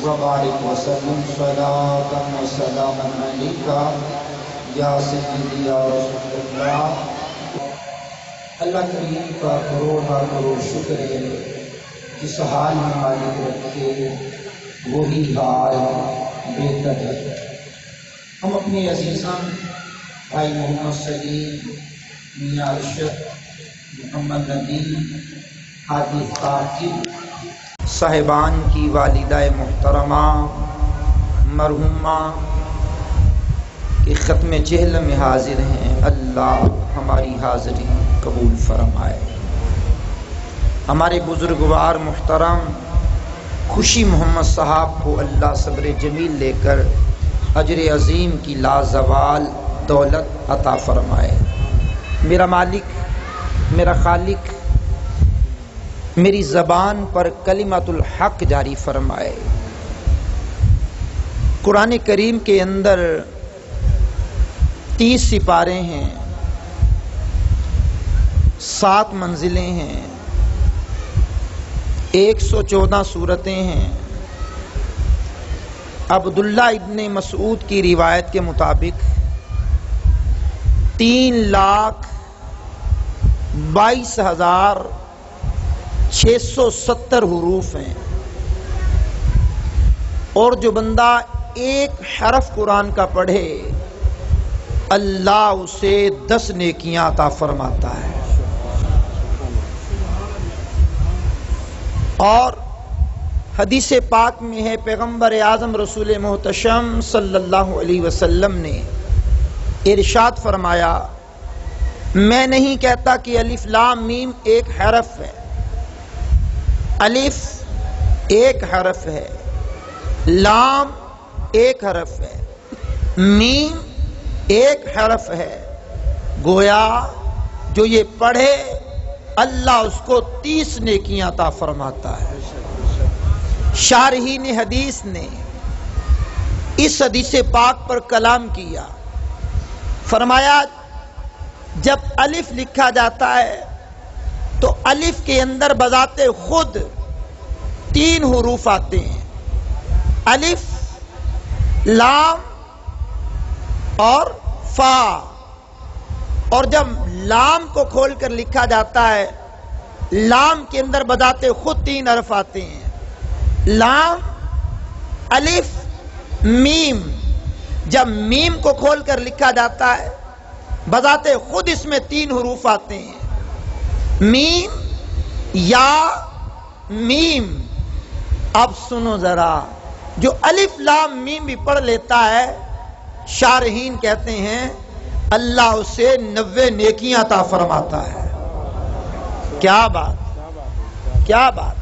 وبارک وسلم صلاۃ و سلام علیک یا سیدی یا رسول اللہ۔ اللہ کریم کا کروڑ شکر ہے، جس حال میں مالک رکھے وہی حال بہتر ہے۔ ہم اپنے عزیزان بھائی محمد سلیم، میاں ارشد، محمد ندیم، حاجی ثاقب صاحبان کی والدہ محترمہ مرحومہ کے ختم جہل میں حاضر ہیں، اللہ ہماری حاضری قبول فرمائے۔ ہمارے بزرگوار محترم خوشی محمد صاحب کو اللہ صبر جمیل لے کر اجر عظیم کی لازوال دولت عطا فرمائے۔ میرا مالک، میرا خالق میری زبان پر کلمۃ الحق جاری فرمائے۔ قرآن کریم کے اندر 30 سپارے ہیں، 7 منزلیں ہیں، 114 سورتیں ہیں۔ عبداللہ ابن مسعود کی روایت کے مطابق 3,22,670 حروف ہیں، اور جو بندہ ایک حرف قرآن کا پڑھے اللہ اسے 10 نیکیاں عطا فرماتا ہے۔ اور حدیث پاک میں ہے، پیغمبر اعظم رسول محتشم صلی اللہ علیہ وسلم نے ارشاد فرمایا، میں نہیں کہتا کہ الف لام میم ایک حرف ہے۔ الف ایک حرف ہے، لام ایک حرف ہے، میم ایک حرف ہے، گویا جو یہ پڑھے اللہ اس کو 30 نیکیاں عطا فرماتا ہے۔ شارحین حدیث نے اس حدیث پاک پر کلام کیا، فرمایا جب الف لکھا جاتا ہے تو الف کے اندر بذات خود 3 حروف آتے ہیں، الف، لام اور فا، اور جب لام کو کھول کر لکھا جاتا ہے لام کے اندر بذات خود 3 حرف آتے ہیں، لام، الف، میم۔ جب میم کو کھول کر لکھا جاتا ہے بذات خود اس میں 3 حروف آتے ہیں، میم، یا، میم۔ اب سنو ذرا، جو الف لام میم بھی پڑھ لیتا ہے شارحین کہتے ہیں اللہ اسے 90 نیکیاں عطا فرماتا ہے۔ کیا بات، کیا بات۔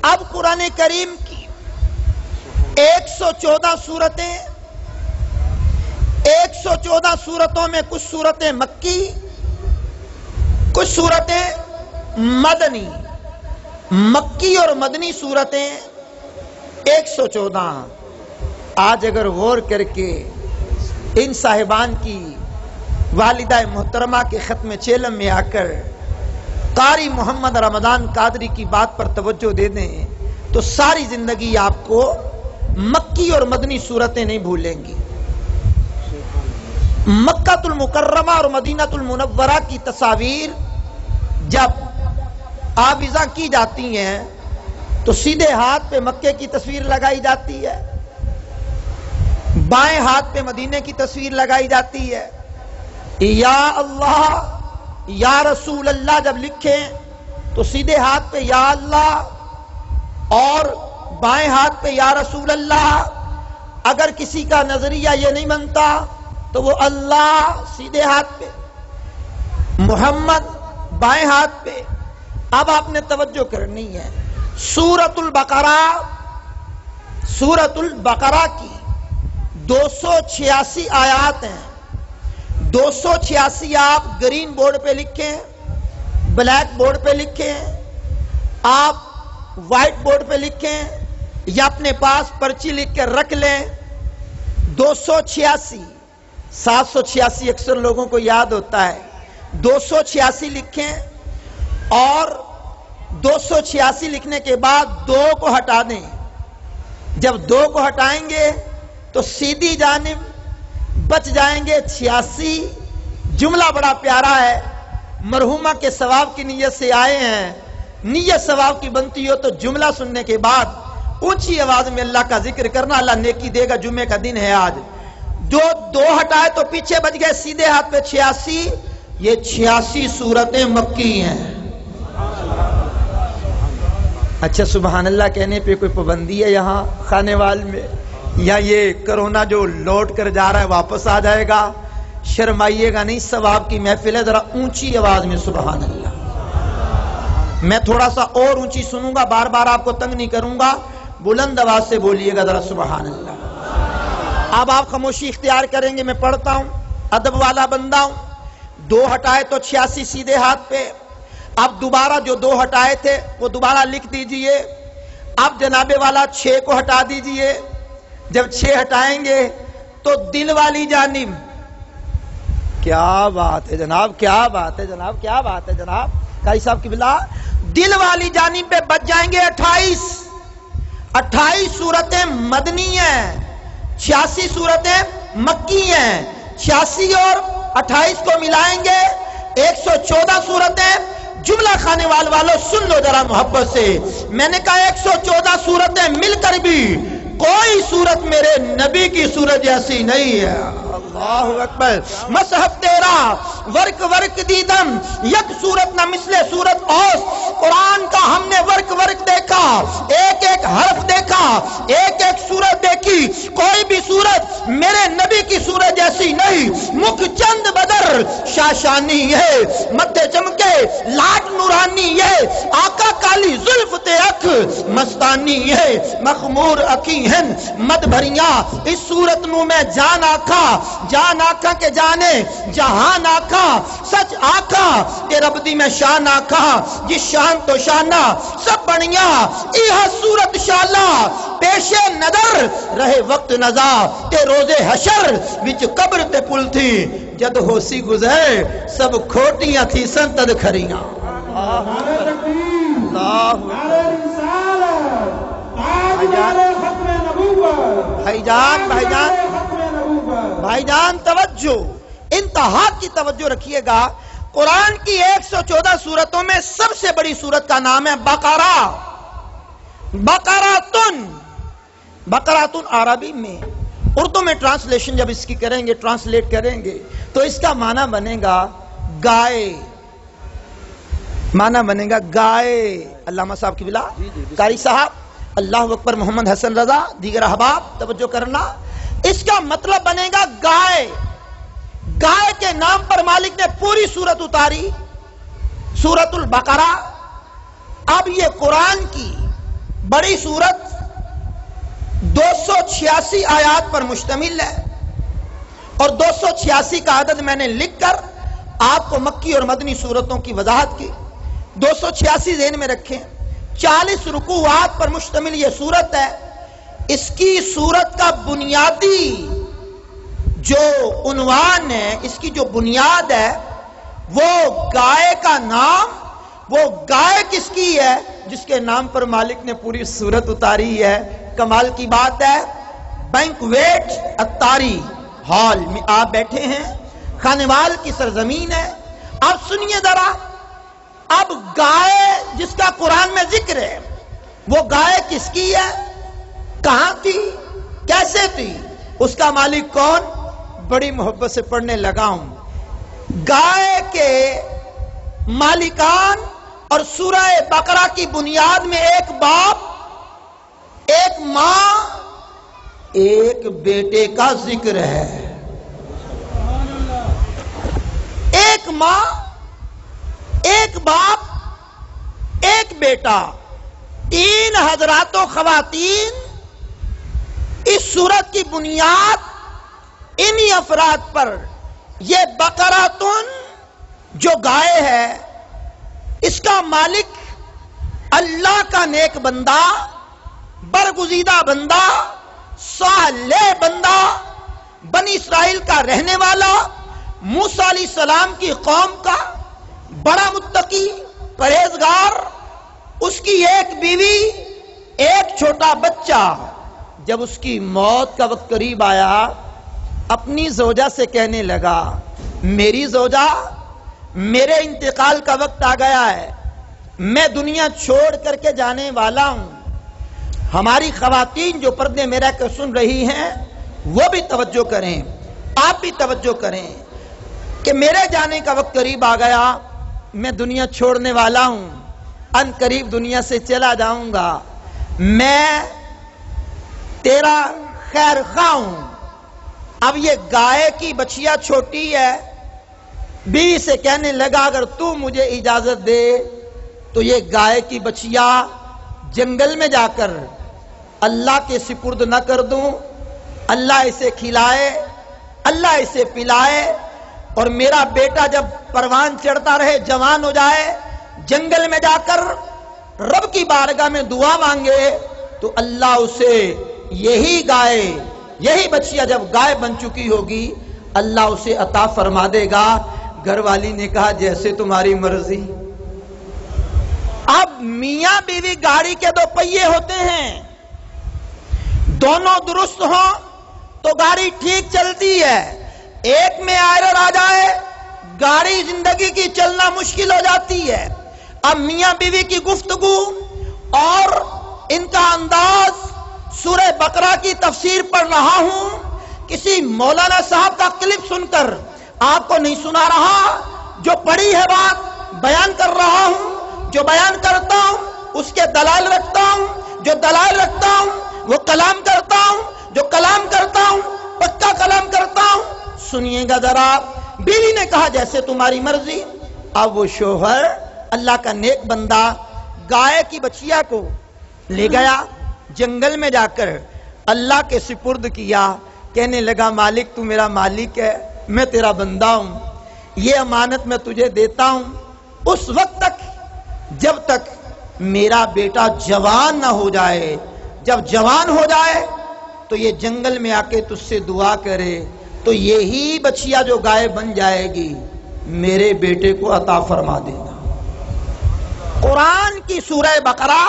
اب قرآن کریم کی 114 سورتیں، 114 سورتوں میں کچھ سورتیں مکی، کچھ سورتیں مدنی، مکی اور مدنی سورتیں 114۔ آج اگر غور کر کے ان صاحبان کی والدہ محترمہ کے ختم چیلم میں آ کر قاری محمد رمضان قادری کی بات پر توجہ دے دیں تو ساری زندگی آپ کو مکی اور مدنی صورتیں نہیں بھولیں گی۔ مکہ المکرمہ اور مدینہ المنورہ کی تصاویر جب آویزاں کی جاتی ہیں تو سیدھے ہاتھ پہ مکے کی تصویر لگائی جاتی ہے، بائیں ہاتھ پہ مدینے کی تصویر لگائی جاتی ہے۔ یا اللہ، یا رسول اللہ جب لکھیں تو سیدھے ہاتھ پہ یا اللہ اور بائیں ہاتھ پہ یا رسول اللہ۔ اگر کسی کا نظریہ یہ نہیں بنتا تو وہ اللہ سیدھے ہاتھ پہ، محمد بائیں ہاتھ پہ۔ اب آپ نے توجہ کرنی ہے، سورۃ البقرہ، سورۃ البقرہ کی 286 آیات ہیں۔ 286 آپ گرین بورڈ پہ لکھیں، بلیک بورڈ پہ لکھیں، آپ وائٹ بورڈ پہ لکھیں یا اپنے پاس پرچی لکھ کر رکھ لیں۔ 286، 786 اکثر لوگوں کو یاد ہوتا ہے، 286 لکھیں، اور 286 لکھنے کے بعد 2 کو ہٹا دیں، جب 2 کو ہٹائیں گے تو سیدھی جانب بچ جائیں گے 86. جملہ بڑا پیارا ہے، مرحومہ کے ثواب کی نیت سے آئے ہیں، نیت ثواب کی بنتی ہو تو جملہ سننے کے بعد اونچی آواز میں اللہ کا ذکر کرنا، اللہ نیکی دے گا، جمعے کا دن ہے آج. جو 2 ہٹائے تو پیچھے بچ گئے سیدھے ہاتھ پہ 86. یہ 86 سورتیں مکی ہیں. اچھا سبحان اللہ کہنے پہ کوئی پابندی ہے یہاں خانے وال میں، یا یہ کرونا جو لوٹ کر جا رہا ہے واپس آ جائے گا؟ شرمائیے گا نہیں، ثواب کی محفل ہے، ذرا اونچی آواز میں سبحان اللہ. میں تھوڑا سا اور اونچی سنوں گا، بار بار آپ کو تنگ نہیں کروں گا، بلند آواز سے بولیے گا ذرا سبحان اللہ. اب آپ خاموشی اختیار کریں گے، میں پڑھتا ہوں، ادب والا بندہ ہوں. 2 ہٹائے تو 86 سیدھے ہاتھ پہ. اب دوبارہ جو 2 ہٹائے تھے وہ دوبارہ لکھ دیجئے. اب جناب والا 6 کو ہٹا دیجئے. جب 6 ہٹائیں گے تو دل والی جانب، کیا بات ہے جناب، کیا بات ہے جناب، کیا بات ہے جناب قاری صاحب کی بلا، دل والی جانب پہ بچ جائیں گے 28. 28 سورتیں مدنی ہیں، 86 سورتیں مکی ہیں. 86 اور 28 کو ملائیں گے 114 سورتیں. جملہ خانے والوں سن لو ذرا محبت سے، میں نے کہا 114 سورتیں مل کر بھی کوئی صورت میرے نبی کی صورت جیسی نہیں ہے. اللہ اکبر. مصحف تیرا ورک ورک دیدم یک صورت نہ مثل صورت اوس. قرآن کا ہم نے ورک ورک دیکھا، ایک ایک حرف دیکھا، ایک ایک صورت دیکھی، کوئی بھی صورت میرے نبی کی صورت جیسی نہیں. مکھ چند بدر شاشانی ہے، متھے چمکے لاٹ نورانی ہے، آقا کالی زلف تے اکھ مستانی ہے، مخمور اکھی ہیں مد بھریاں. اس صورت نو میں جان آکھا، جان آکھا کے جانے جہان آکھا، سچ آکھا کہ رب دی میں شان آکھا، جس شان تو شانہ سب بڑیاں ایہا صورت شالا. پیش نظر رہے وقت نزا کہ روز حشر وچ قبر تے پل تھی، جد ہوسی گزر سب کھوٹیاں تھی سنتد کھریاں. بھائی جان توجہ، انتہا کی توجہ رکھیے گا. قرآن کی 114 سورتوں میں سب سے بڑی سورت کا نام ہے بقرہ. بقراتن. بقراتن عربی میں، اردو میں ٹرانسلیشن جب اس کی کریں گے، ٹرانسلیٹ کریں گے تو اس کا معنی بنے گا گائے. معنی بنے گا گائے. علامہ صاحب کی بلا، قاری صاحب، اللہ اکبر، محمد حسن رضا، دیگر احباب توجہ کرنا. اس کا مطلب بنے گا گائے. گائے کے نام پر مالک نے پوری سورت اتاری، سورت البقرہ. اب یہ قرآن کی بڑی سورت 286 آیات پر مشتمل ہے، اور 286 کا عدد میں نے لکھ کر آپ کو مکی اور مدنی سورتوں کی وضاحت کی. 286 ذہن میں رکھیں. 40 رکوعات پر مشتمل یہ سورت ہے. اس کی سورت کا بنیادی جو عنوان ہے، اس کی جو بنیاد ہے وہ گائے کا نام. وہ گائے کس کی ہے؟ جس کے نام پر مالک نے پوری سورت اتاری ہے. کمال کی بات ہے، بینکویٹ اتاری ہال میں آپ بیٹھے ہیں، خانوال کی سرزمین ہے. اب سنیے ذرا، اب گائے جس کا قرآن میں ذکر ہے، وہ گائے کس کی ہے، کہاں تھی، کیسے تھی، اس کا مالک کون؟ بڑی محبت سے پڑھنے لگا ہوں. گائے کے مالکان اور سورہ بقرہ کی بنیاد میں ایک باپ، ایک ماں، ایک بیٹے کا ذکر ہے. ایک ماں، ایک باپ، ایک بیٹا، 3 حضرات و خواتین. اس سورت کی بنیاد انہی افراد پر. یہ بقراتن جو گائے ہے، اس کا مالک اللہ کا نیک بندہ، برگزیدہ بندہ، صالح بندہ، بنی اسرائیل کا رہنے والا، موسیٰ علیہ السلام کی قوم کا بڑا متقی، پرہیزگار. اس کی ایک بیوی، ایک چھوٹا بچہ. جب اس کی موت کا وقت قریب آیا اپنی زوجہ سے کہنے لگا میری زوجہ میرے انتقال کا وقت آ گیا ہے، میں دنیا چھوڑ کر کے جانے والا ہوں۔ ہماری خواتین جو پردے میرا کر سن رہی ہیں وہ بھی توجہ کریں، آپ بھی توجہ کریں کہ میرے جانے کا وقت قریب آ گیا، میں دنیا چھوڑنے والا ہوں، ان قریب دنیا سے چلا جاؤں گا، میں تیرا خیر خواہ ہوں۔ اب یہ گائے کی بچیا چھوٹی ہے، بیوی سے کہنے لگا اگر تو مجھے اجازت دے تو یہ گائے کی بچیا جنگل میں جا کر اللہ کے سپرد نہ کر دوں، اللہ اسے کھلائے، اللہ اسے پلائے، اور میرا بیٹا جب پروان چڑھتا رہے جوان ہو جائے جنگل میں جا کر رب کی بارگاہ میں دعا مانگے تو اللہ اسے یہی گائے، یہی بچیا جب گائے بن چکی ہوگی اللہ اسے عطا فرما دے گا۔ گھر والی نے کہا جیسے تمہاری مرضی۔ اب میاں بیوی گاڑی کے دو پہیے ہوتے ہیں، دونوں درست ہوں تو گاڑی ٹھیک چلتی ہے، ایک میں ایرر آ جائے گاڑی زندگی کی چلنا مشکل ہو جاتی ہے۔ اب میاں بیوی کی گفتگو اور ان کا انداز سورہ بقرہ کی تفسیر پڑھ رہا ہوں، کسی مولانا صاحب کا کلپ سن کر آپ کو نہیں سنا رہا، جو پڑھی ہے بات بیان کر رہا ہوں، جو بیان کرتا ہوں اس کے دلائل رکھتا ہوں، جو دلائل رکھتا ہوں وہ کلام کرتا ہوں، جو کلام کرتا ہوں پکا کلام کرتا ہوں۔ سنیے گا ذرا، بیوی نے کہا جیسے تمہاری مرضی۔ اب وہ شوہر اللہ کا نیک بندہ گائے کی بچیا کو لے گیا، جنگل میں جا کر اللہ کے سپرد کیا، کہنے لگا مالک تو میرا مالک ہے، میں تیرا بندہ ہوں، یہ امانت میں تجھے دیتا ہوں، اس وقت تک جب تک میرا بیٹا جوان نہ ہو جائے، جب جوان ہو جائے تو یہ جنگل میں آ کے تجھ سے دعا کرے تو یہی بچیا جو گائے بن جائے گی میرے بیٹے کو عطا فرما دینا۔ قرآن کی سورہ بقرہ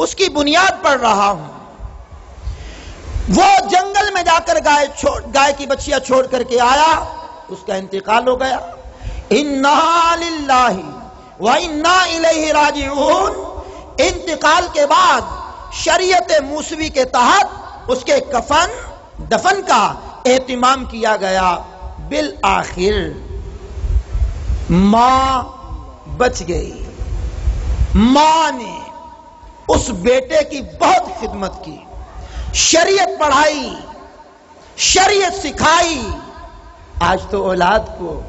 اس کی بنیاد پڑھ رہا ہوں۔ وہ جنگل میں جا کر گائے کی بچیا چھوڑ کر کے آیا، اس کا انتقال ہو گیا۔ اِنَّا لِلَّهِ وَإِنَّا إِلَيْهِ رَاجِعُونَ۔ انتقال کے بعد شریعت موسوی کے تحت اس کے کفن دفن کا اہتمام کیا گیا۔ بالآخر ماں بچ گئی، ماں نے اس بیٹے کی بہت خدمت کی، شریعت پڑھائی، شریعت سکھائی۔ آج تو اولاد کو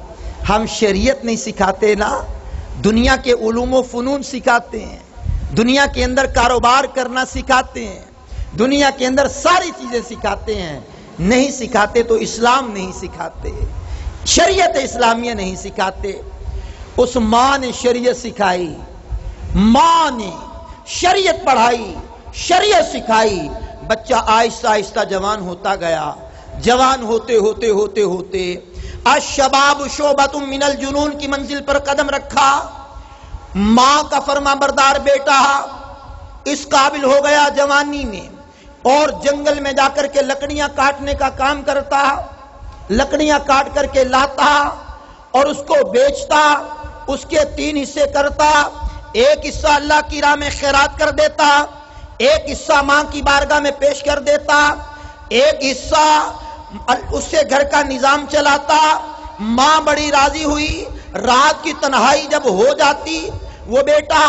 ہم شریعت نہیں سکھاتے نا، دنیا کے علوم و فنون سکھاتے ہیں، دنیا کے اندر کاروبار کرنا سکھاتے ہیں، دنیا کے اندر ساری چیزیں سکھاتے ہیں، نہیں سکھاتے تو اسلام نہیں سکھاتے، شریعت اسلامیہ نہیں سکھاتے۔ اس ماں نے شریعت سکھائی، ماں نے شریعت پڑھائی، شریعت سکھائی، بچہ آہستہ آہستہ جوان ہوتا گیا، جوان ہوتے ہوتے ہوتے ہوتے الشباب شعبۃ من الجنون کی منزل پر قدم رکھا۔ ماں کا فرما بردار بیٹا اس قابل ہو گیا جوانی میں، اور جنگل میں جا کر کے لکڑیاں کاٹنے کا کام کرتا، لکڑیاں کاٹ کر کے لاتا اور اس کو بیچتا، اس کے 3 حصے کرتا، ایک حصہ اللہ کی راہ میں خیرات کر دیتا، ایک حصہ ماں کی بارگاہ میں پیش کر دیتا، ایک حصہ اس سے گھر کا نظام چلاتا۔ ماں بڑی راضی ہوئی، رات کی تنہائی جب ہو جاتی وہ بیٹا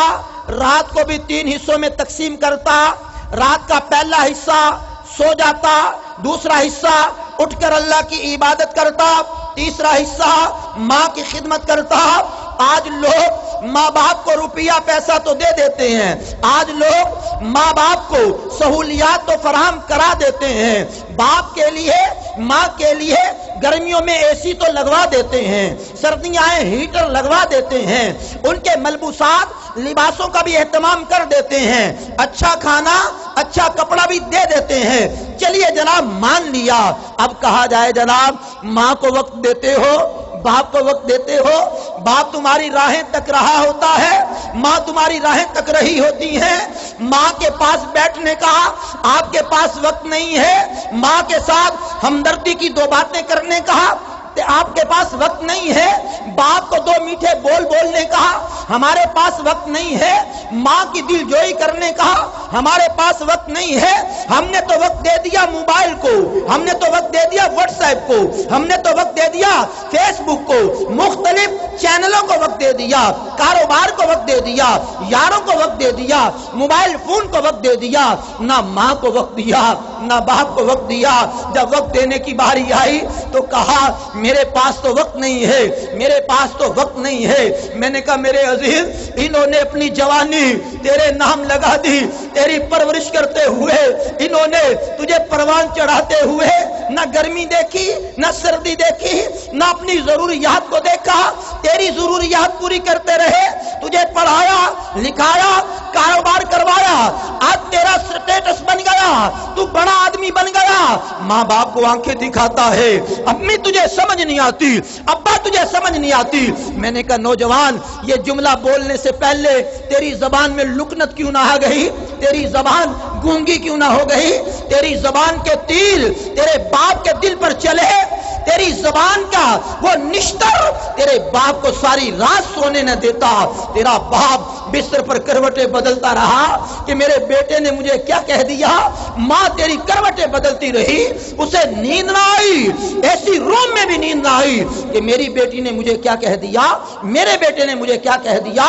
رات کو بھی 3 حصوں میں تقسیم کرتا، رات کا پہلا حصہ سو جاتا، دوسرا حصہ اٹھ کر اللہ کی عبادت کرتا، تیسرا حصہ ماں کی خدمت کرتا۔ آج لوگ ماں باپ کو روپیہ پیسہ تو دے دیتے ہیں، آج لوگ ماں باپ کو سہولیات تو فراہم کرا دیتے ہیں، باپ کے لیے ماں کے لیے گرمیوں میں اے سی تو لگوا دیتے ہیں، سردیاں آئیں ہیٹر لگوا دیتے ہیں، ان کے ملبوسات لباسوں کا بھی اہتمام کر دیتے ہیں، اچھا کھانا اچھا کپڑا بھی دے دیتے ہیں۔ چلیے جناب مان لیا، اب کہا جائے جناب ماں کو وقت دیتے ہو، باپ کو وقت دیتے ہو؟ باپ تمہاری راہیں تک رہا ہوتا ہے، ماں تمہاری راہیں تک رہی ہوتی ہیں، ماں کے پاس بیٹھنے کا آپ کے پاس وقت نہیں ہے، ماں کے ساتھ ہمدردی کی دو باتیں کرنے کا آپ کے پاس وقت نہیں ہے، باپ کو دو میٹھے بول بولنے کا ہمارے پاس وقت نہیں ہے، ماں کی دل جوئی کرنے کا ہمارے پاس وقت نہیں ہے۔ ہم نے تو وقت دے دیا موبائل کو، ہم نے تو وقت دے دیا واٹس ایپ کو، ہم نے تو وقت دے دیا فیس بک کو، مختلف چینلوں کو وقت دے دیا، کاروبار کو وقت دے دیا، یاروں کو وقت دے دیا، موبائل فون کو وقت دے دیا، نہ ماں کو وقت دیا نہ باپ کو وقت دیا۔ جب وقت دینے کی باری آئی تو کہا میرے پاس تو وقت نہیں ہے، میرے پاس تو وقت نہیں ہے۔ میں نے کہا میرے عزیز، انہوں نے اپنی جوانی تیرے نام لگا دی، تیری پرورش کرتے ہوئے انہوں نے تجھے پروان چڑھاتے ہوئے نہ گرمی دیکھی نہ سردی دیکھی نہ اپنی ضروریات کو دیکھا، تیری ضروریات پوری کرتے رہے، تجھے پڑھایا لکھایا کاروبار کروایا، آج تیرا سٹیٹس بن گیا، تو بڑا آدمی بن گیا، ماں باپ کو آنکھیں دکھاتا ہے، امی تجھے سمجھ نہیں آتی، ابا تجھے سمجھ نہیں آتی۔ میں نے کہا نوجوان، یہ جملہ بولنے سے پہلے تیری زبان میں لکنت کیوں نہ آ گئی، تیری زبان گونگی کیوں نہ ہو گئی، تیری زبان کے تیر تیرے باپ کے دل پر چلے، تیری زبان کا وہ نشتر تیرے باپ کو ساری رات سونے نہ دیتا، تیرا باپ بستر پر کروٹیں بدلتا رہا کہ میرے بیٹے نے مجھے کیا کہہ دیا، ماں تیری کروٹیں بدلتی رہی، اسے نیند نہ آئی، ایسی روم میں بھی نیند نہ آئی کہ میری بیٹی نے مجھے کیا کہہ دیا، میرے بیٹے نے مجھے کیا کہہ دیا۔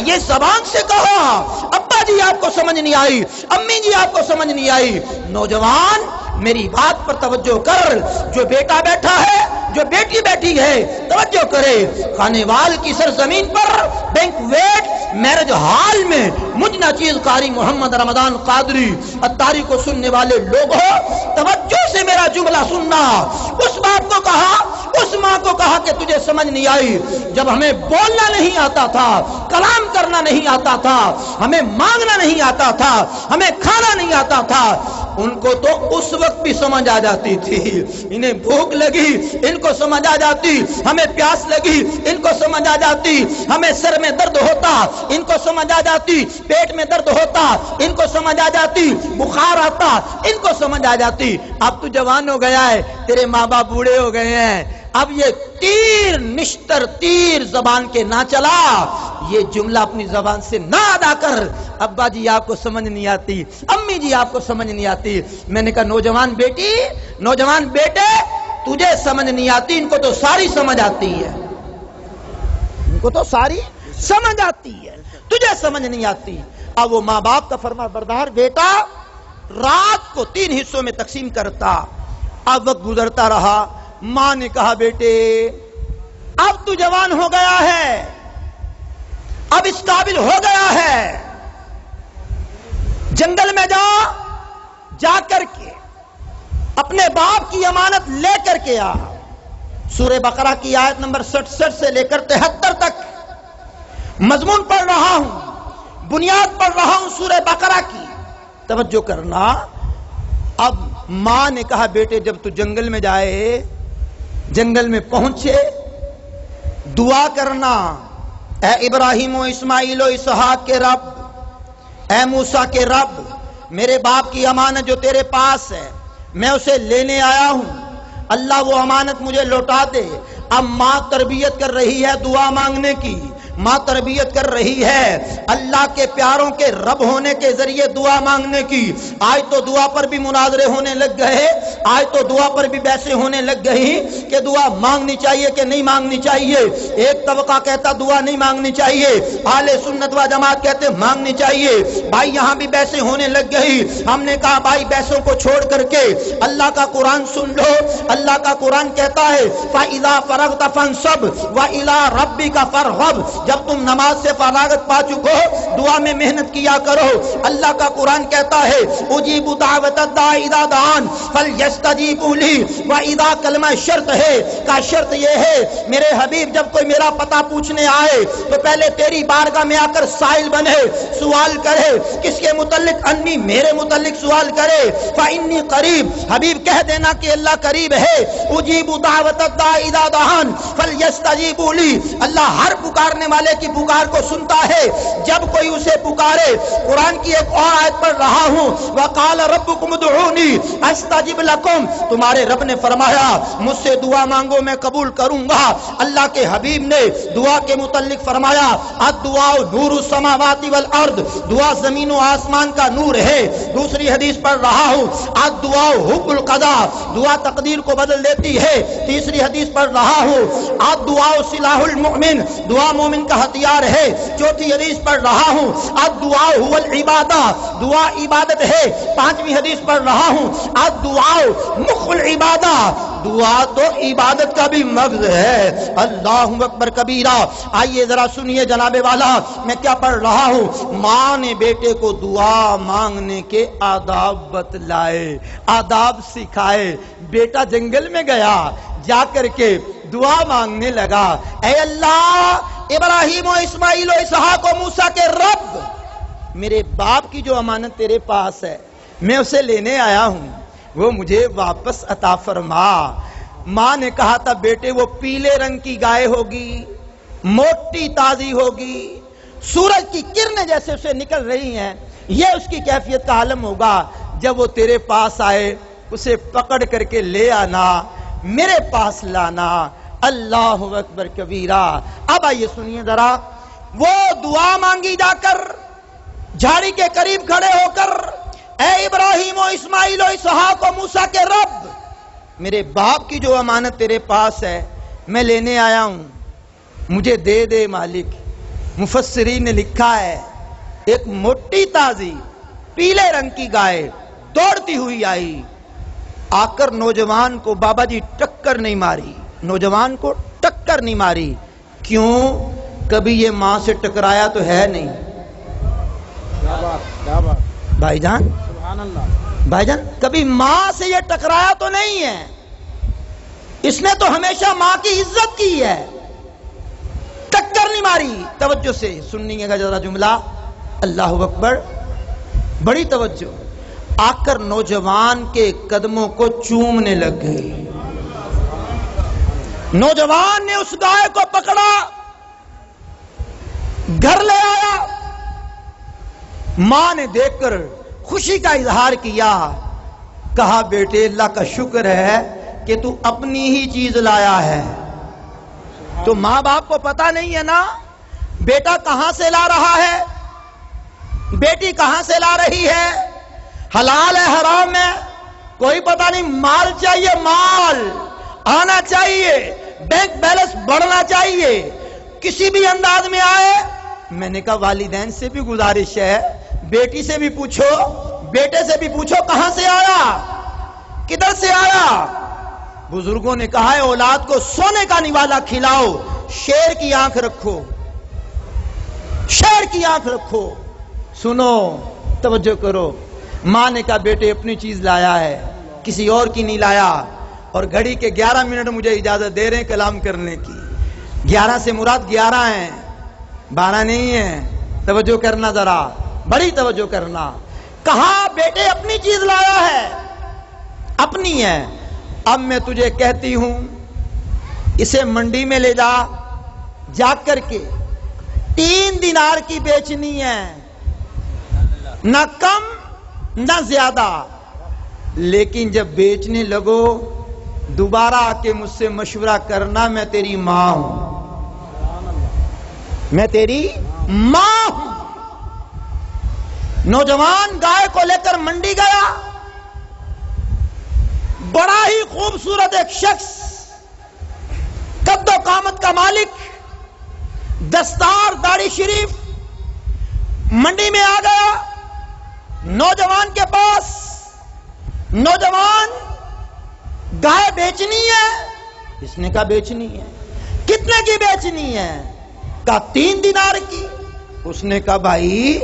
یہ زبان سے کہا، ابا جی آپ کو سمجھ نہیں آئی، امی جی آپ کو سمجھ نہیں آئی۔ نوجوان میری بات پر توجہ کر، جو بیٹا بیٹھا ہے جو بیٹی بیٹھی ہے توجہ کرے۔ خانے وال کی سرزمین پر بینکویٹ میرج ہال میں مجھ ناچیز قاری محمد رمضان قادری اتاری کو سننے والے لوگوں، توجہ سے میرا جملہ سننا۔ اس باپ کو کہا، اس ماں کو کہا کہ تجھے سمجھ نہیں آئی، جب ہمیں بولنا نہیں آتا تھا، کلام کرنا نہیں آتا تھا، ہمیں مانگنا نہیں آتا تھا، ہمیں کھانا نہیں آتا تھا، ان کو تو اس وقت بھی سمجھ آ جاتی تھی، انہیں بھوک لگی ان کو سمجھ آ جاتی، ہمیں پیاس لگی ان کو سمجھ آ جاتی، ہمیں سر میں درد ہوتا ان کو سمجھ آ جاتی، پیٹ میں درد ہوتا ان کو سمجھ آ جاتی، بخار آتا ان کو سمجھ آ جاتی۔ اب تو جوان ہو گیا ہے، تیرے ماں باپ بوڑھے ہو گئے ہیں، اب یہ تیر نشتر تیر زبان کے نہ چلا، یہ جملہ اپنی زبان سے نہ ادا کر، ابا جی آپ کو سمجھ نہیں آتی، امی جی آپ کو سمجھ نہیں آتی۔ میں نے کہا نوجوان بیٹی، نوجوان بیٹے، تجھے سمجھ نہیں آتی، ان کو تو ساری سمجھ آتی ہے، ان کو تو ساری سمجھ آتی ہے، تجھے سمجھ نہیں آتی۔ اب وہ ماں باپ کا فرما بردار بیٹا رات کو 3 حصوں میں تقسیم کرتا۔ اب وقت گزرتا رہا، ماں نے کہا بیٹے اب تو جوان ہو گیا ہے، اب اس قابل ہو گیا ہے، جنگل میں جا کر کے اپنے باپ کی امانت لے کر کے آ۔ سورہ بقرہ کی آیت نمبر 67 سے لے کر 73 تک مضمون پڑھ رہا ہوں، بنیاد پڑھ رہا ہوں سورہ بقرہ کی، توجہ کرنا۔ اب ماں نے کہا بیٹے جب تو جنگل میں جائے، جنگل میں پہنچے، دعا کرنا، اے ابراہیم و اسماعیل و اسحاق کے رب، اے موسیٰ کے رب، میرے باپ کی امانت جو تیرے پاس ہے میں اسے لینے آیا ہوں، اللہ وہ امانت مجھے لوٹا دے۔ اب ماں تربیت کر رہی ہے دعا مانگنے کی، ماں تربیت کر رہی ہے اللہ کے پیاروں کے رب ہونے کے ذریعے دعا مانگنے کی۔ آج تو دعا پر بھی مناظرے ہونے لگ گئے، آج تو دعا پر بھی بحثیں ہونے لگ گئی کہ دعا مانگنی چاہیے کہ نہیں مانگنی چاہیے۔ ایک طبقہ کہتا دعا نہیں مانگنی چاہیے، اہل سنت و جماعت کہتے مانگنی چاہیے۔ بھائی یہاں بھی بحثیں ہونے لگ گئی، ہم نے کہا بھائی بحثوں کو چھوڑ کر کے اللہ کا قرآن سن لو۔ اللہ کا قرآن کہتا ہے فَإِذَا فَرَغْتَ فَانْصَبْ وَإِلَىٰ رَبِّكَ فَارْغَب، جب تم نماز سے فراغت پا چکو دعا میں محنت کیا کرو. اللہ کا قرآن کہتا ہے اجیب دعوت الداع اذا دعان فلیستجیبوا لی واذا کلمہ شرط ہے کا شرط یہ ہے میرے حبیب جب کوئی میرا پتہ پوچھنے آئے تو پہلے تیری بارگاہ میں آ کر سائل بنے, سوال کرے. کس کے متعلق؟ انی, میرے متعلق سوال کرے. فانی قریب, حبیب کہہ دینا کہ اللہ قریب ہے. اجیب دعوت الداع اذا دعان فلیستجیبوا لی, اللہ ہر پکارنے والے کی پکار کو سنتا ہے جب کوئی اسے پکارے. قرآن کی ایک اور آیت پڑھ رہا ہوں وقال ربکم ادعونی استجب لکم, تمہارے رب نے فرمایا مجھ سے دعا مانگو میں قبول کروں گا. اللہ کے حبیب نے دعا کے متعلق فرمایا الدعاء نور السماوات والارض, دعا زمین و آسمان کا نور ہے. دوسری حدیث پڑھ رہا ہوں الدعاء حب القضاء, دعا تقدیر کو بدل دیتی ہے. تیسری حدیث پڑھ رہا ہوں الدعاء سلاح المؤمن, دعا مومن کا ہتھیار ہے. چوتھی حدیث پڑھ رہا ہوں الدعاء هو العبادہ, دعا عبادت ہے. پانچویں حدیث پڑھ رہا ہوں الدعاء مخ العبادہ, دعا تو عبادت کا بھی مغز ہے. اللہ اکبر کبیرہ. آئیے ذرا سنیے جناب والا میں کیا پڑھ رہا ہوں. ماں نے بیٹے کو دعا مانگنے کے آداب بتلائے, آداب سکھائے. بیٹا جنگل میں گیا, جا کر کے دعا مانگنے لگا اے اللہ ابراہیم و اسماعیل و اسحاق و موسیٰ کے رب, میرے باپ کی جو امانت تیرے پاس ہے میں اسے لینے آیا ہوں, وہ مجھے واپس عطا فرما. ماں نے کہا تھا بیٹے وہ پیلے رنگ کی گائے ہوگی, موٹی تازی ہوگی, سورج کی کرنیں جیسے اسے نکل رہی ہیں, یہ اس کی کیفیت کا عالم ہوگا. جب وہ تیرے پاس آئے اسے پکڑ کر کے لے آنا, میرے پاس لانا. اللہ اکبر کبیرہ. اب آئیے سنیے ذرا, وہ دعا مانگی جا کر جھاڑی کے قریب کھڑے ہو کر اے ابراہیم و اسماعیل و اسحاق و موسیٰ کے رب, میرے باپ کی جو امانت تیرے پاس ہے میں لینے آیا ہوں, مجھے دے دے مالک. مفسرین نے لکھا ہے ایک موٹی تازی پیلے رنگ کی گائے دوڑتی ہوئی آئی, آ کر نوجوان کو بابا جی ٹکر نہیں ماری, نوجوان کو ٹکر نہیں ماری. کیوں؟ کبھی یہ ماں سے ٹکرایا تو ہے نہیں. بھائی جان, بھائی جان کبھی ماں سے یہ ٹکرایا تو نہیں ہے, اس نے تو ہمیشہ ماں کی عزت کی ہے, ٹکر نہیں ماری. توجہ سے سنیے گا ذرا جملہ, اللہ اکبر, بڑی توجہ. آ کر نوجوان کے قدموں کو چومنے لگ گئی. نوجوان نے اس گائے کو پکڑا, گھر لے آیا. ماں نے دیکھ کر خوشی کا اظہار کیا, کہا بیٹے اللہ کا شکر ہے کہ تو اپنی ہی چیز لایا ہے. تو ماں باپ کو پتا نہیں ہے نا بیٹا کہاں سے لا رہا ہے, بیٹی کہاں سے لا رہی ہے, حلال ہے حرام ہے کوئی پتا نہیں. مال چاہیے, مال آنا چاہیے, بینک بیلنس بڑھنا چاہیے, کسی بھی انداز میں آئے. میں نے کہا والدین سے بھی گزارش ہے, بیٹی سے بھی پوچھو, بیٹے سے بھی پوچھو کہاں سے آیا, کدھر سے آیا. بزرگوں نے کہا ہے اولاد کو سونے کا نوالا کھلاؤ, شیر کی آنکھ رکھو, شیر کی آنکھ رکھو. سنو, توجہ کرو. ماں نے کہا بیٹے اپنی چیز لایا ہے, کسی اور کی نہیں لایا. اور گھڑی کے 11 منٹ مجھے اجازت دے رہے ہیں کلام کرنے کی. 11 سے مراد 11 ہیں, 12 نہیں ہیں. توجہ کرنا ذرا, بڑی توجہ کرنا. کہا بیٹے اپنی چیز لایا ہے, اپنی ہے. اب میں تجھے کہتی ہوں اسے منڈی میں لے جا, جا کر کے 3 دینار کی بیچنی ہے, نہ کم نہ زیادہ. لیکن جب بیچنے لگو دوبارہ آ کے مجھ سے مشورہ کرنا, میں تیری ماں ہوں, میں تیری ماں ہوں. نوجوان گائے کو لے کر منڈی گیا. بڑا ہی خوبصورت ایک شخص, قد و قامت کا مالک, دستار داڑھی شریف, منڈی میں آ گیا. نوجوان کے پاس, نوجوان گائے بیچنی ہے. اس نے کہا بیچنی ہے. کتنے کی بیچنی ہے؟ کہا 3 دینار کی؟ اس نے کہا بھائی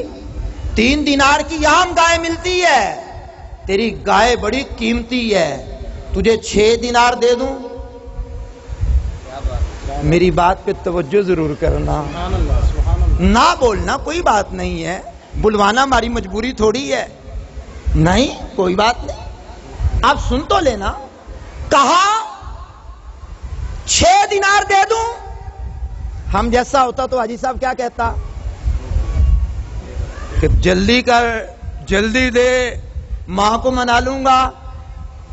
3 دینار کی عام گائے ملتی ہے، تیری گائے بڑی قیمتی ہے، تجھے 6 دینار دے دوں؟ میری بات پہ توجہ ضرور کرنا، نہ بولنا کوئی بات نہیں ہے، بلوانا ہماری مجبوری تھوڑی ہے، نہیں کوئی بات نہیں، آپ سن تو لینا۔ کہا 6 دینار دے دوں؟ ہم جیسا ہوتا تو حاجی صاحب کیا کہتا کہ جلدی کر، جلدی دے، ماں کو منا لوں گا۔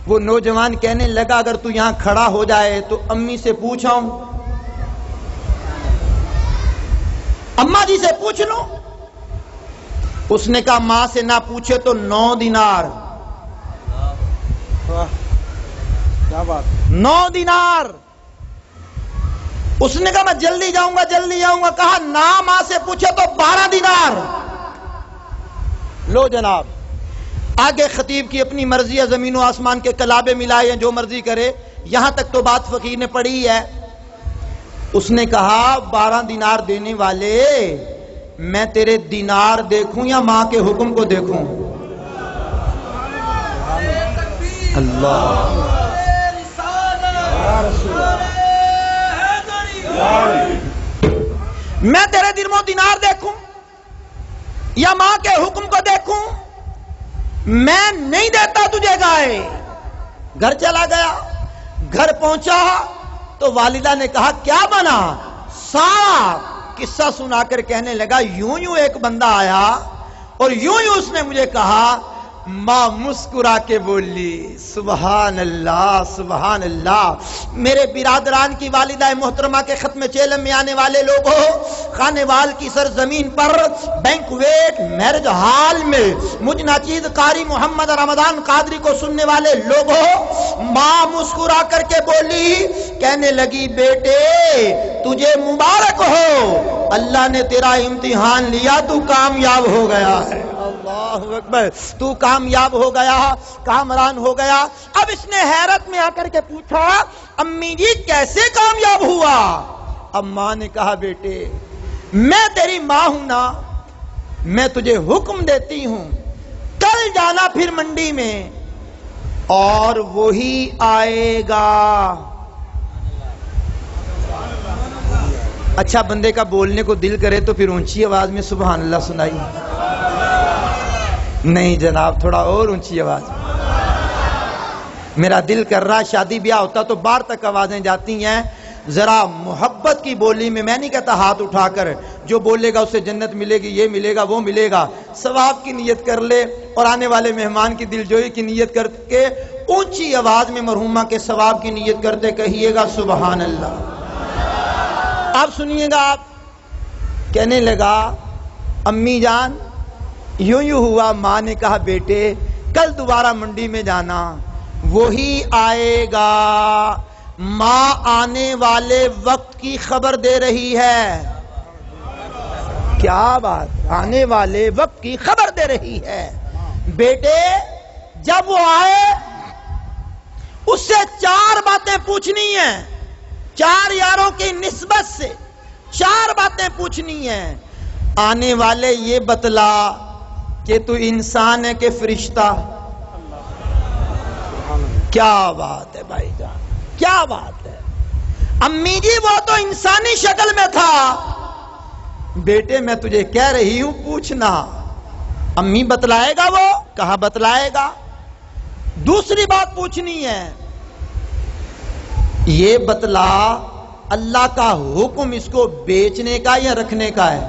وہ نوجوان کہنے لگا اگر تو یہاں کھڑا ہو جائے تو امی سے پوچھاؤں، اماں جی سے پوچھ لوں۔ اس نے کہا ماں سے نہ پوچھے تو 9 دینار۔ 9 دینار۔ اس نے کہا میں جلدی جاؤں گا جلدی جاؤں گا، کہا نہ ماں سے پوچھے تو 12 دینار۔ لو جناب، آگے خطیب کی اپنی مرضی ہے، زمین و آسمان کے کلابے ملائے ہیں، جو مرضی کرے، یہاں تک تو بات فقیر نے پڑھی ہے۔ اس نے کہا 12 دینار دینے والے، میں تیرے دینار دیکھوں یا ماں کے حکم کو دیکھوں؟ اللہ، میں تیرے دینار دیکھوں یا ماں کے حکم کو دیکھوں؟ میں نہیں دیتا تجھے گائے۔ گھر چلا گیا، گھر پہنچا تو والدہ نے کہا کیا بنا؟ سارا قصہ سنا کر کہنے لگا یوں ایک بندہ آیا اور یوں اس نے مجھے کہا، ماں مسکرا کے بولی سبحان اللہ سبحان اللہ۔ میرے برادران کی والدہ محترمہ کے ختم چیلم میں آنے والے لوگوں، خانے وال کی سرزمین پر بینکویٹ میرج ہال میں مجھ ناچیز قاری محمد رمضان قادری کو سننے والے لوگوں، ماں مسکرا کر کے بولی، کہنے لگی بیٹے تجھے مبارک ہو، اللہ نے تیرا امتحان لیا، تو کامیاب ہو گیا ہے۔ اللہ اکبر، تو کامیاب ہو گیا، کامران ہو گیا۔ اب اس نے حیرت میں آ کر کے پوچھا امی جی کیسے کامیاب ہوا؟ اب ماں نے کہا بیٹے میں تیری ماں ہوں نا، میں تجھے حکم دیتی ہوں کل جانا پھر منڈی میں اور وہی آئے گا۔ اچھا بندے کا بولنے کو دل کرے تو پھر اونچی آواز میں سبحان اللہ سنائی، نہیں جناب تھوڑا اور اونچی آواز۔ میرا دل کر رہا شادی بیاہ ہوتا تو باہر تک آوازیں جاتی ہیں، ذرا محبت کی بولی میں نہیں کہتا ہاتھ اٹھا کر جو بولے گا اسے جنت ملے گی، یہ ملے گا وہ ملے گا، ثواب کی نیت کر لے اور آنے والے مہمان کی دلجوئی کی نیت کر کے اونچی آواز میں مرحومہ کے ثواب کی نیت کرتے کہیے گا سبحان اللہ۔ آپ سنیے گا، آپ کہنے لگا امی جان یوں ہوا، ماں نے کہا بیٹے کل دوبارہ منڈی میں جانا، وہی آئے گا، ماں آنے والے وقت کی خبر دے رہی ہے۔ کیا بات، آنے والے وقت کی خبر دے رہی ہے۔ بیٹے جب وہ آئے اس سے 4 باتیں پوچھنی ہیں، 4 یاروں کی نسبت سے 4 باتیں پوچھنی ہیں۔ آنے والے یہ بتلا کہ تو انسان ہے کہ فرشتہ؟ کیا بات ہے بھائی جان، کیا بات ہے۔ امی جی وہ تو انسانی شکل میں تھا، بیٹے میں تجھے کہہ رہی ہوں پوچھنا۔ امی بتلائے گا وہ؟ کہا بتلائے گا۔ دوسری بات پوچھنی ہے، یہ بتلا اللہ کا حکم اس کو بیچنے کا یا رکھنے کا ہے؟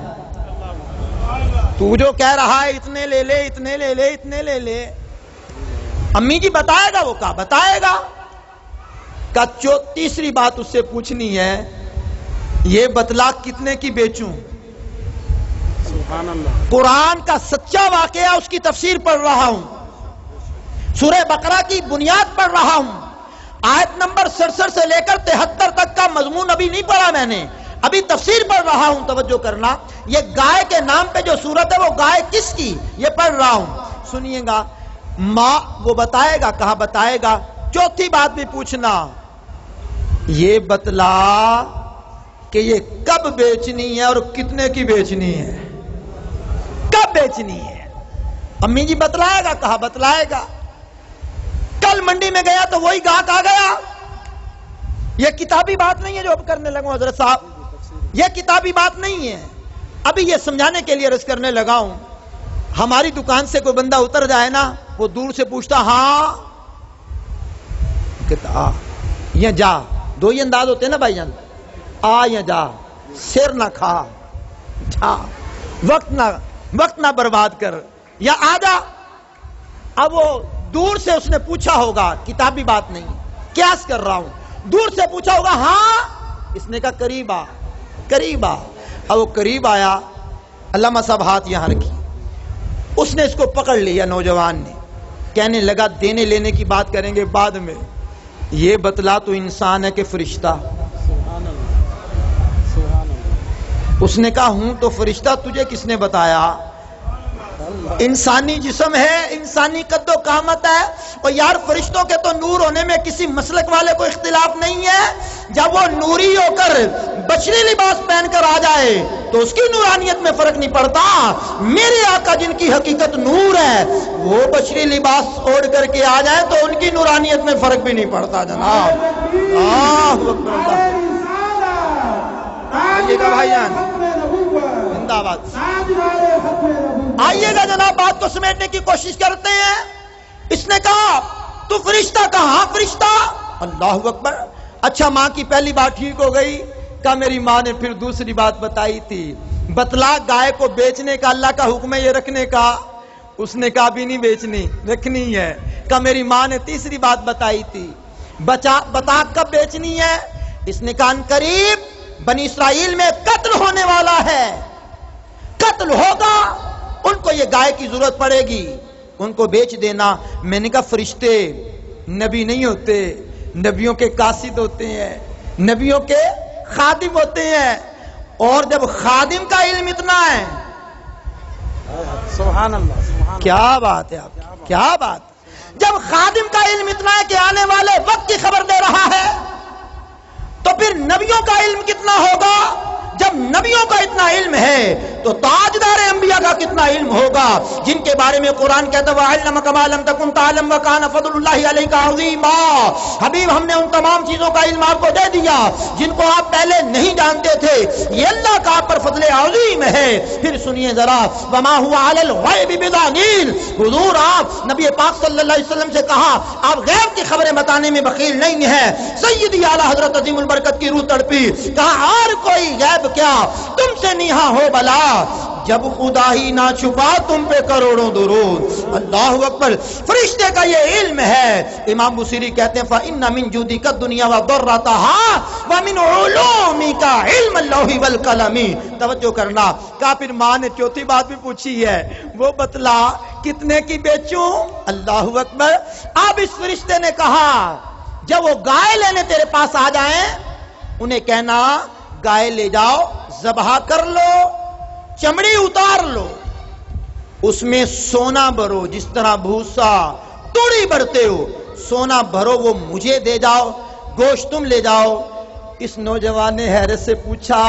تو جو کہہ رہا ہے اتنے لے لے اتنے لے لے اتنے لے لے، امی جی بتائے گا؟ وہ کہا بتائے گا۔ کہا تیسری بات اس سے پوچھنی ہے، یہ بتلا کتنے کی بیچوں؟ سبحان اللہ۔ قرآن کا سچا واقعہ اس کی تفسیر پڑھ رہا ہوں، سورہ بقرہ کی بنیاد پڑھ رہا ہوں، آیت نمبر 67 سے لے کر 73 تک کا مضمون ابھی نہیں پڑھا میں نے، ابھی تفسیر پڑھ رہا ہوں، توجہ کرنا۔ یہ گائے کے نام پہ جو سورت ہے وہ گائے کس کی، یہ پڑھ رہا ہوں، سنیے گا۔ ماں وہ بتائے گا؟ کہا بتائے گا۔ چوتھی بات بھی پوچھنا، یہ بتلا کہ یہ کب بیچنی ہے اور کتنے کی بیچنی ہے، کب بیچنی ہے۔ امی جی بتلائے گا، کہا بتلائے گا۔ کل منڈی میں گیا تو وہی گاہک آ گیا۔ یہ کتابی بات نہیں ہے جو اب کرنے لگا ہوں حضرت صاحب، یہ کتابی بات نہیں ہے، ابھی یہ سمجھانے کے لیے عرض کرنے لگا ہوں۔ ہماری دکان سے کوئی بندہ اتر جائے نا، وہ دور سے پوچھتا ہاں کہتا یہ جا، دو ہی انداز ہوتے ہیں نا بھائی جان، آ یا جا، سر نہ کھا، جا، وقت نہ برباد کر، یا آ جا۔ اب وہ دور سے اس نے پوچھا ہوگا، کتابی بات نہیں، قیاس کر رہا ہوں، دور سے پوچھا ہوگا ہاں، اس نے کہا قریب آ، قریب آ۔ اب وہ قریب آیا، علامہ صاحب ہاتھ یہاں رکھی، اس نے اس کو پکڑ لیا نوجوان نے، کہنے لگا دینے لینے کی بات کریں گے بعد میں، یہ بتلا تو انسان ہے کہ فرشتہ؟ اس نے کہا ہوں تو فرشتہ، تجھے کس نے بتایا؟ انسانی جسم ہے، انسانی قد و قامت ہے، اور یار فرشتوں کے تو نور ہونے میں کسی مسلک والے کو اختلاف نہیں ہے۔ جب وہ نوری ہو کر بشری لباس پہن کر آ جائے تو اس کی نورانیت میں فرق نہیں پڑتا۔ میرے آقا جن کی حقیقت نور ہے، وہ بشری لباس اوڑھ کر کے آ جائے تو ان کی نورانیت میں فرق بھی نہیں پڑتا جناب۔ اللہ اکبر، آئیے گا بھائی جان، زندہ باد، آئیے گا جناب، بات کو سمیٹنے کی کوشش کرتے ہیں۔ اس نے کہا تو فرشتہ؟ کہا ہاں فرشتہ۔ اللہ اکبر، اچھا ماں کی پہلی بات ٹھیک ہو گئی؟ کہا میری ماں نے پھر دوسری بات بتائی تھی، بتلا گائے کو بیچنے کا اللہ کا حکم ہے یہ رکھنے کا؟ اس نے کہا بھی نہیں بیچنی، رکھنی ہے۔ کہا میری ماں نے تیسری بات بتائی تھی، بتا کب بیچنی ہے؟ اس نے کہا ان قریب بنی اسرائیل میں قتل ہونے والا ہے، قتل ہوگا، ان کو یہ گائے کی ضرورت پڑے گی، ان کو بیچ دینا۔ میں نے کہا فرشتے نبی نہیں ہوتے، نبیوں کے قاصد ہوتے ہیں، نبیوں کے خادم ہوتے ہیں، اور جب خادم کا علم اتنا ہے، سبحان اللہ، کیا بات ہے آپ کی، کیا بات، جب خادم کا علم اتنا ہے کہ آنے والے وقت کی خبر دے رہا ہے، تو پھر نبیوں کا علم کتنا ہوگا؟ جب نبیوں کا اتنا علم ہے تو تاجدار انبیاء کا کتنا علم ہوگا، جن کے بارے میں قرآن کہتا ہے وَعَلَّمَكَ مَا لَمْ تَكُنْ تَعْلَمْ وَكَانَ فَضْلُ اللَّهِ عَلَيْكَ عَظِيمًا۔ حبیب ہم نے ان تمام چیزوں کا علم آپ کو دے دیا جن کو آپ پہلے نہیں جانتے تھے، یہ اللہ کا آپ پر فضل عظیم ہے۔ پھر سنیے ذرا، وَمَا هُوَ عَلَى الْغَيْبِ بِضَنِينٍ، حضور آپ نبی پاک صلی اللہ علیہ وسلم سے کہا آپ غیب کی خبریں بتانے میں بخیل نہیں ہیں۔ سیدی اعلیٰ حضرت عظیم البرکت کی روح تڑپی، کہا اور کوئی غیب کیا تم سے نیہا ہو بلا، جب خدا ہی نہ چھپا تم پہ کروڑوں درود۔ اللہ اکبر، فرشتے کا یہ علم ہے۔ امام بصیری کہتے ہیں فَإِنَّ مِن جُودِكَ الدُّنْيَا وَضَرَّتَهَا وَمِنْ عُلُومِكَ عِلْمَ اللَّوْحِ وَالْقَلَمِ۔ توجہ کرنا، کہا پھر ماں نے چوتھی بات بھی پوچھی ہے، وہ بتلا کتنے کی بیچوں؟ اللہ اکبر۔ اب اس فرشتے نے کہا جب وہ گائے لینے تیرے پاس آ جائیں، انہیں کہنا گائے لے جاؤ، ذبح کر لو، چمڑی اتار لو، اس میں سونا بھرو، جس طرح بھوسا توڑی بھرتے ہو، سونا بھرو، وہ مجھے دے جاؤ، گوشت تم لے جاؤ۔ اس نوجوان نے حیرت سے پوچھا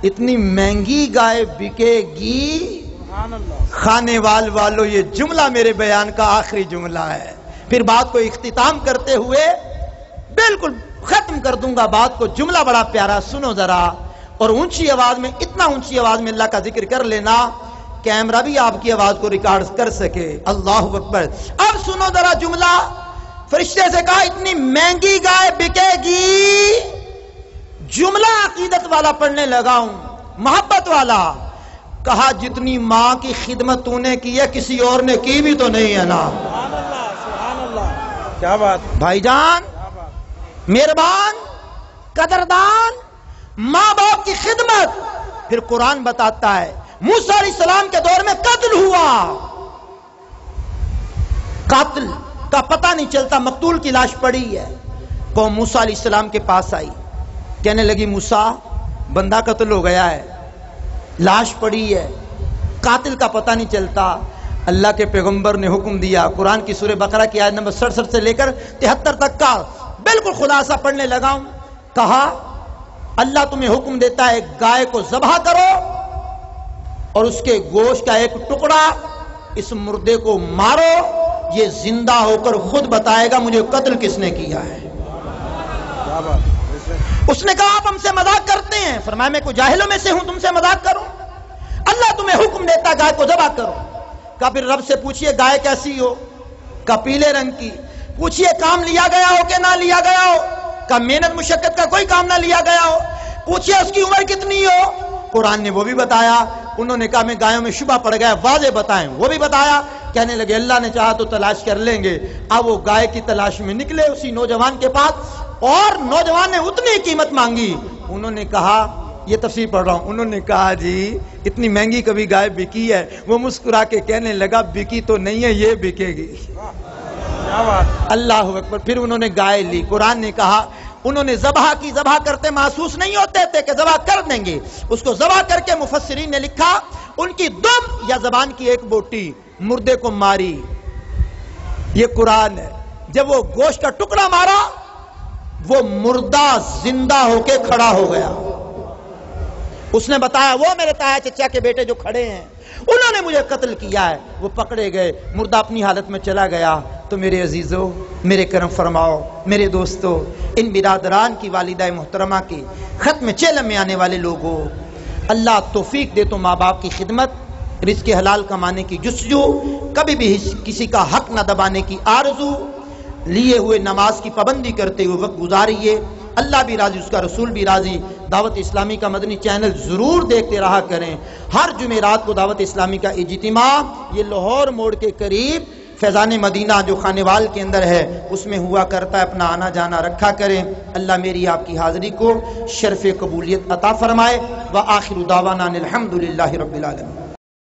اتنی مہنگی گائے بکے گی؟ خانے والو یہ جملہ میرے بیان کا آخری جملہ ہے، پھر بات کو اختتام کرتے ہوئے بالکل ختم کر دوں گا بات کو۔ جملہ بڑا پیارا، سنو ذرا، اور اونچی آواز میں، اتنا اونچی آواز میں اللہ کا ذکر کر لینا کیمرہ بھی آپ کی آواز کو ریکارڈ کر سکے۔ اللہ اکبر۔ اب سنو ذرا جملہ، فرشتے سے کہا اتنی مہنگی گائے بکے گی، جملہ عقیدت والا پڑھنے لگا ہوں، محبت والا۔ کہا جتنی ماں کی خدمت تو نے کی ہے کسی اور نے کی بھی تو نہیں ہے نا۔ سبحان اللہ، سبحان اللہ، کیا بات بھائی جان، مہربان، قدردان، ماں باپ کی خدمت۔ پھر قرآن بتاتا ہے موسیٰ علیہ السلام کے دور میں قتل ہوا، قاتل کا پتہ نہیں چلتا، مقتول کی لاش پڑی ہے۔ قوم موسیٰ علیہ السلام کے پاس آئی، کہنے لگی موسیٰ بندہ قتل ہو گیا ہے، لاش پڑی ہے، قاتل کا پتہ نہیں چلتا۔ اللہ کے پیغمبر نے حکم دیا، قرآن کی سورہ بقرہ کی آیت نمبر 67 سے لے کر 73 تک کا بالکل خلاصہ پڑھنے لگا ہوں۔ کہا اللہ تمہیں حکم دیتا ہے گائے کو ذبح کرو اور اس کے گوشت کا ایک ٹکڑا اس مردے کو مارو، یہ زندہ ہو کر خود بتائے گا مجھے قتل کس نے کیا ہے۔ اس نے کہا آپ ہم سے مذاق کرتے ہیں؟ فرمایا میں کوئی جاہلوں میں سے ہوں تم سے مذاق کروں؟ اللہ تمہیں حکم دیتا گائے کو ذبح کرو۔ کہا پھر رب سے پوچھئے گائے کیسی ہو؟ کہا پیلے رنگ کی۔ پوچھئے کام لیا گیا ہو کہ نہ لیا گیا ہو؟ کہا محنت مشقت کا کوئی کام نہ لیا گیا ہو۔ پوچھئے اس کی عمر کتنی ہو؟ قرآن نے وہ بھی بتایا۔ انہوں نے کہا میں گایوں میں شبہ پڑ گیا، واضح بتائیں، وہ بھی بتایا۔ کہنے لگے اللہ نے چاہا تو تلاش کر لیں گے۔ اب وہ گائے کی تلاش میں نکلے اسی نوجوان کے پاس، اور نوجوان نے اتنی قیمت مانگی۔ انہوں نے کہا، یہ تفسیر پڑھ رہا ہوں، انہوں نے کہا جی اتنی مہنگی کبھی گائے بکی ہے؟ وہ مسکرا کے کہنے لگا بکی تو نہیں ہے، یہ بکے گی۔ اللہ اکبر۔ پھر انہوں نے گائے لی۔ قرآن نے کہا انہوں نے ذبح کی، ذبح کرتے محسوس نہیں ہوتے تھے کہ ذبح کر دیں گے، اس کو ذبح کر کے مفسرین نے لکھا ان کی دم یا زبان کی ایک بوٹی مردے کو ماری۔ یہ قرآن ہے۔ جب وہ گوشت کا ٹکڑا مارا وہ مردہ زندہ ہو کے کھڑا ہو گیا۔ اس نے بتایا وہ میرے تایا چچا کے بیٹے جو کھڑے ہیں انہوں نے مجھے قتل کیا ہے۔ وہ پکڑے گئے، مردہ اپنی حالت میں چلا گیا۔ تو میرے عزیزو، میرے کرم فرماؤ، میرے دوستو، ان برادران کی والدہ محترمہ کی ختم چیلم میں آنے والے لوگوں، اللہ توفیق دے تو ماں باپ کی خدمت، رزق حلال کمانے کی جستجو، کبھی بھی کسی کا حق نہ دبانے کی آرزو، لیے ہوئے نماز کی پابندی کرتے ہوئے وقت گزاریے۔ اللہ بھی راضی، اس کا رسول بھی راضی۔ دعوت اسلامی کا مدنی چینل ضرور دیکھتے رہا کریں۔ ہر جمعرات کو دعوت اسلامی کا اجتماع یہ لاہور موڑ کے قریب فیضان مدینہ جو خانوال کے اندر ہے اس میں ہوا کرتا ہے، اپنا آنا جانا رکھا کریں۔ اللہ میری آپ کی حاضری کو شرف قبولیت عطا فرمائے۔ وآخر دعوانا الحمدللہ رب العالمین۔